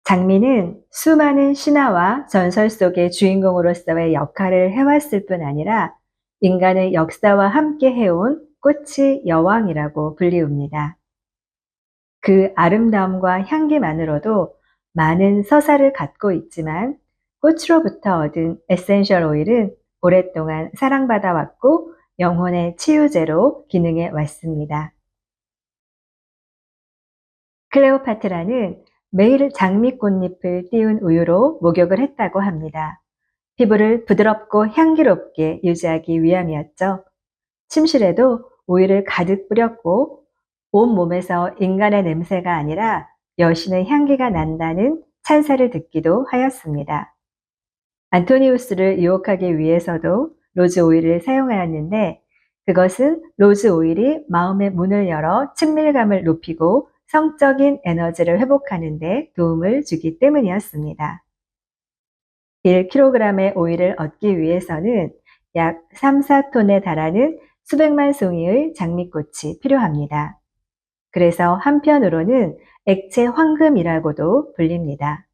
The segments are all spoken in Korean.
장미는 수많은 신화와 전설 속의 주인공으로서의 역할을 해왔을 뿐 아니라 인간의 역사와 함께 해온 꽃의 여왕이라고 불리웁니다. 그 아름다움과 향기만으로도 많은 서사를 갖고 있지만 꽃으로부터 얻은 에센셜 오일은 오랫동안 사랑받아 왔고 영혼의 치유제로 기능해 왔습니다. 클레오파트라는 매일 장미꽃잎을 띄운 우유로 목욕을 했다고 합니다. 피부를 부드럽고 향기롭게 유지하기 위함이었죠. 침실에도 오일을 가득 뿌렸고 온몸에서 인간의 냄새가 아니라 여신의 향기가 난다는 찬사를 듣기도 하였습니다. 안토니우스를 유혹하기 위해서도 로즈 오일을 사용하였는데 그것은 로즈 오일이 마음의 문을 열어 친밀감을 높이고 성적인 에너지를 회복하는 데 도움을 주기 때문이었습니다. 1kg의 오일을 얻기 위해서는 약 3, 4톤에 달하는 수백만 송이의 장미꽃이 필요합니다. 그래서 한편으로는 액체 황금이라고도 불립니다.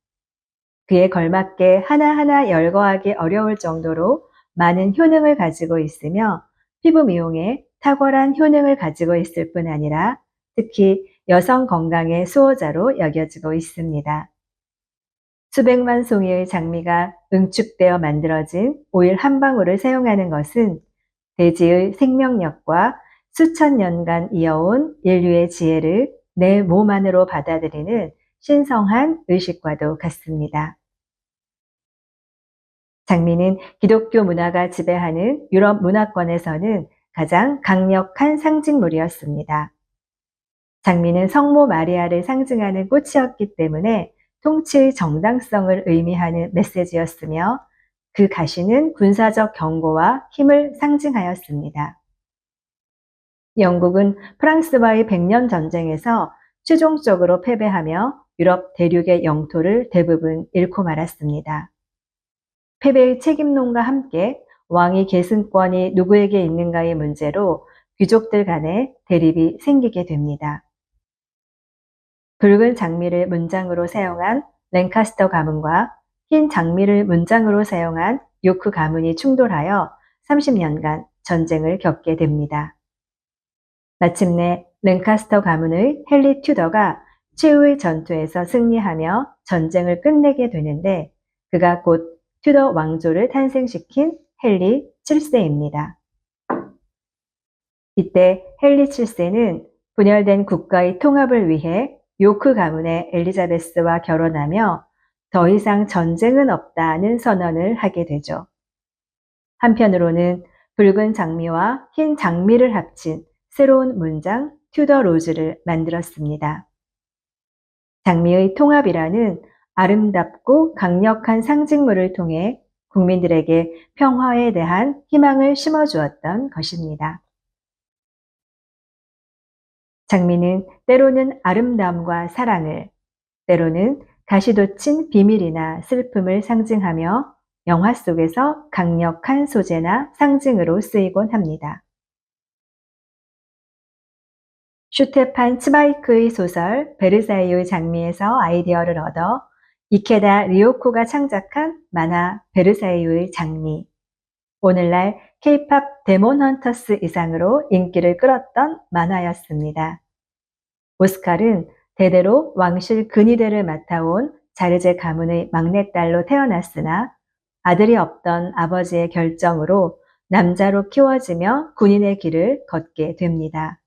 그에 걸맞게 하나하나 열거하기 어려울 정도로 많은 효능을 가지고 있으며 피부 미용에 탁월한 효능을 가지고 있을 뿐 아니라 특히 여성 건강의 수호자로 여겨지고 있습니다. 수백만 송이의 장미가 응축되어 만들어진 오일 한 방울을 사용하는 것은 대지의 생명력과 수천 년간 이어온 인류의 지혜를 내 몸 안으로 받아들이는 신성한 의식과도 같습니다. 장미는 기독교 문화가 지배하는 유럽 문화권에서는 가장 강력한 상징물이었습니다. 장미는 성모 마리아를 상징하는 꽃이었기 때문에 통치의 정당성을 의미하는 메시지였으며 그 가시는 군사적 경고와 힘을 상징하였습니다. 영국은 프랑스와의 백년 전쟁에서 최종적으로 패배하며 유럽 대륙의 영토를 대부분 잃고 말았습니다. 패배의 책임론과 함께 왕위 계승권이 누구에게 있는가의 문제로 귀족들 간에 대립이 생기게 됩니다. 붉은 장미를 문장으로 사용한 랭카스터 가문과 흰 장미를 문장으로 사용한 요크 가문이 충돌하여 30년간 전쟁을 겪게 됩니다. 마침내 랭카스터 가문의 헨리 튜더가 최후의 전투에서 승리하며 전쟁을 끝내게 되는데 그가 곧 튜더 왕조를 탄생시킨 헨리 7세입니다. 이때 헨리 7세는 분열된 국가의 통합을 위해 요크 가문의 엘리자베스와 결혼하며 더 이상 전쟁은 없다는 선언을 하게 되죠. 한편으로는 붉은 장미와 흰 장미를 합친 새로운 문장 튜더 로즈를 만들었습니다. 장미의 통합이라는 아름답고 강력한 상징물을 통해 국민들에게 평화에 대한 희망을 심어주었던 것입니다. 장미는 때로는 아름다움과 사랑을, 때로는 가시돋친 비밀이나 슬픔을 상징하며 영화 속에서 강력한 소재나 상징으로 쓰이곤 합니다. 슈테판 츠바이크의 소설 베르사유의 장미에서 아이디어를 얻어 이케다 리오코가 창작한 만화 베르사유의 장미. 오늘날 K-팝 데몬 헌터스 이상으로 인기를 끌었던 만화였습니다. 오스칼은 대대로 왕실 근위대를 맡아온 자르제 가문의 막내딸로 태어났으나 아들이 없던 아버지의 결정으로 남자로 키워지며 군인의 길을 걷게 됩니다.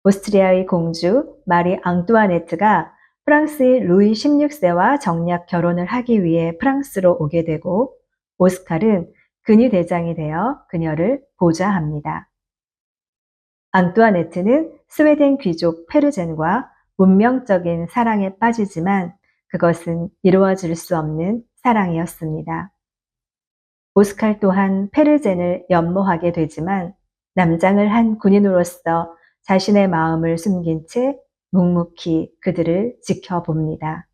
오스트리아의 공주 마리 앙뚜아네트가 프랑스의 루이 16세와 정략 결혼을 하기 위해 프랑스로 오게 되고 오스칼은 근위대장이 되어 그녀를 보좌합니다. 앙뚜아네트는 스웨덴 귀족 페르젠과 운명적인 사랑에 빠지지만 그것은 이루어질 수 없는 사랑이었습니다. 오스칼 또한 페르젠을 연모하게 되지만 남장을 한 군인으로서 자신의 마음을 숨긴 채 묵묵히 그들을 지켜봅니다.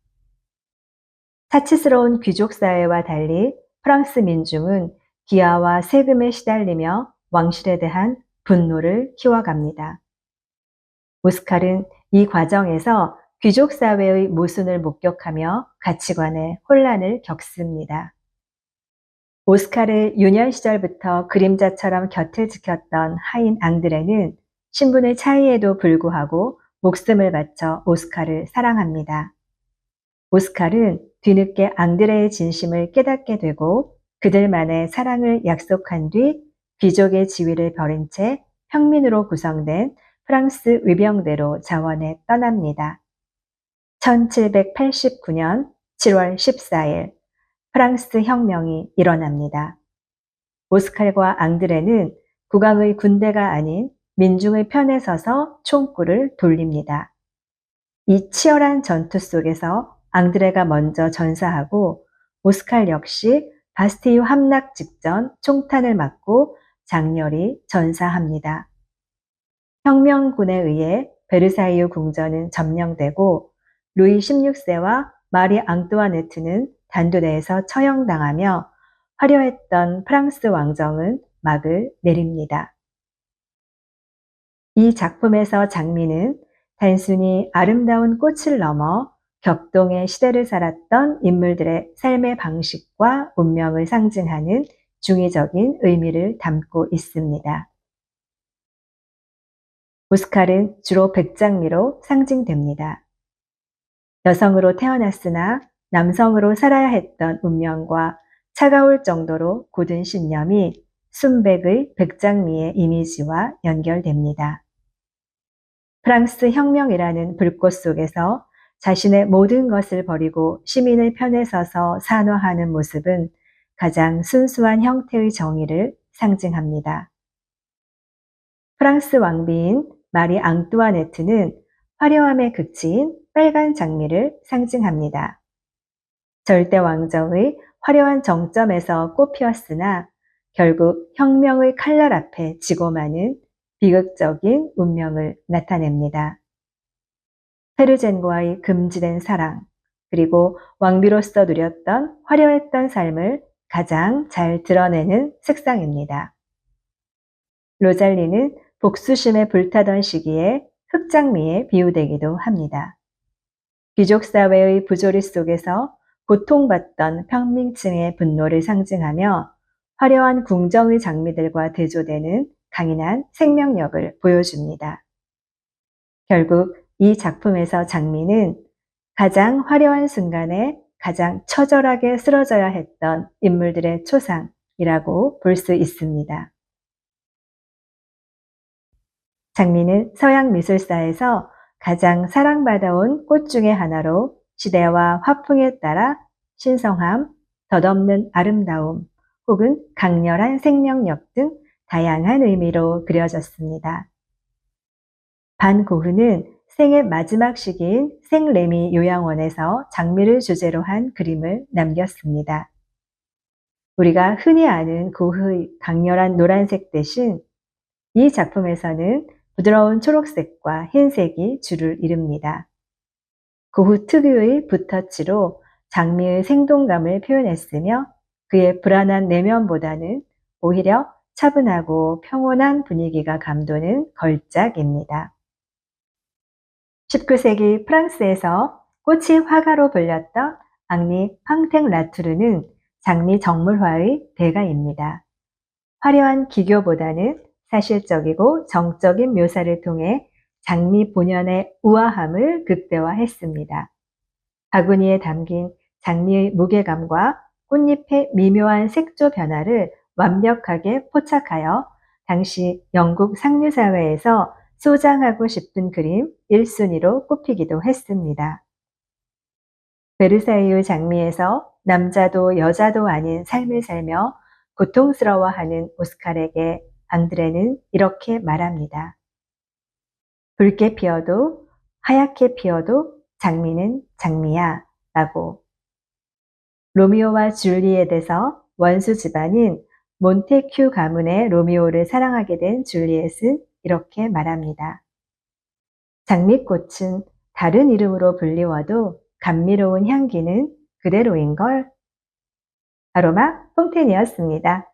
사치스러운 귀족 사회와 달리 프랑스 민중은 기아와 세금에 시달리며 왕실에 대한 분노를 키워갑니다. 오스칼은 이 과정에서 귀족 사회의 모순을 목격하며 가치관의 혼란을 겪습니다. 오스카를 유년 시절부터 그림자처럼 곁을 지켰던 하인 앙드레는 신분의 차이에도 불구하고 목숨을 바쳐 오스카를 사랑합니다. 오스칼은 뒤늦게 앙드레의 진심을 깨닫게 되고 그들만의 사랑을 약속한 뒤 귀족의 지위를 버린 채 평민으로 구성된 프랑스 위병대로 자원해 떠납니다. 1789년 7월 14일 프랑스 혁명이 일어납니다. 오스칼과 앙드레는 국왕의 군대가 아닌 민중의 편에 서서 총구를 돌립니다. 이 치열한 전투 속에서 앙드레가 먼저 전사하고 오스칼 역시 바스티유 함락 직전 총탄을 맞고 장렬히 전사합니다. 혁명군에 의해 베르사유 궁전은 점령되고 루이 16세와 마리 앙뚜아네트는 단두대에서 처형당하며 화려했던 프랑스 왕정은 막을 내립니다. 이 작품에서 장미는 단순히 아름다운 꽃을 넘어 격동의 시대를 살았던 인물들의 삶의 방식과 운명을 상징하는 중의적인 의미를 담고 있습니다. 오스칼은 주로 백장미로 상징됩니다. 여성으로 태어났으나 남성으로 살아야 했던 운명과 차가울 정도로 굳은 신념이 순백의 백장미의 이미지와 연결됩니다. 프랑스 혁명이라는 불꽃 속에서 자신의 모든 것을 버리고 시민의 편에 서서 산화하는 모습은 가장 순수한 형태의 정의를 상징합니다. 프랑스 왕비인 마리 앙뚜아네트는 화려함의 극치인 빨간 장미를 상징합니다. 절대 왕정의 화려한 정점에서 꽃피었으나 결국 혁명의 칼날 앞에 지고 마는 비극적인 운명을 나타냅니다. 페르젠과의 금지된 사랑, 그리고 왕비로서 누렸던 화려했던 삶을 가장 잘 드러내는 색상입니다. 로잘리는 복수심에 불타던 시기에 흑장미에 비유되기도 합니다. 귀족사회의 부조리 속에서 고통받던 평민층의 분노를 상징하며 화려한 궁정의 장미들과 대조되는 강인한 생명력을 보여줍니다. 결국 이 작품에서 장미는 가장 화려한 순간에 가장 처절하게 쓰러져야 했던 인물들의 초상이라고 볼 수 있습니다. 장미는 서양 미술사에서 가장 사랑받아온 꽃 중의 하나로 시대와 화풍에 따라 신성함, 덧없는 아름다움, 혹은 강렬한 생명력 등 다양한 의미로 그려졌습니다. 반 고흐는 생의 마지막 시기인 생레미 요양원에서 장미를 주제로 한 그림을 남겼습니다. 우리가 흔히 아는 고흐의 강렬한 노란색 대신 이 작품에서는 부드러운 초록색과 흰색이 주를 이룹니다. 고흐 특유의 붓터치로 장미의 생동감을 표현했으며 그의 불안한 내면보다는 오히려 차분하고 평온한 분위기가 감도는 걸작입니다. 19세기 프랑스에서 꽃이 화가로 불렸던 앙리 황탱 라투르는 장미 정물화의 대가입니다. 화려한 기교보다는 사실적이고 정적인 묘사를 통해 장미 본연의 우아함을 극대화했습니다. 바구니에 담긴 장미의 무게감과 꽃잎의 미묘한 색조 변화를 완벽하게 포착하여 당시 영국 상류사회에서 소장하고 싶은 그림 1순위로 꼽히기도 했습니다. 베르사유 장미에서 남자도 여자도 아닌 삶을 살며 고통스러워하는 오스칼에게 앙드레는 이렇게 말합니다. 붉게 피어도 하얗게 피어도 장미는 장미야 라고. 로미오와 줄리엣에서 원수 집안인 몬테큐 가문의 로미오를 사랑하게 된 줄리엣은 이렇게 말합니다. 장미꽃은 다른 이름으로 불리워도 감미로운 향기는 그대로인걸. 아로마 퐁텐이었습니다.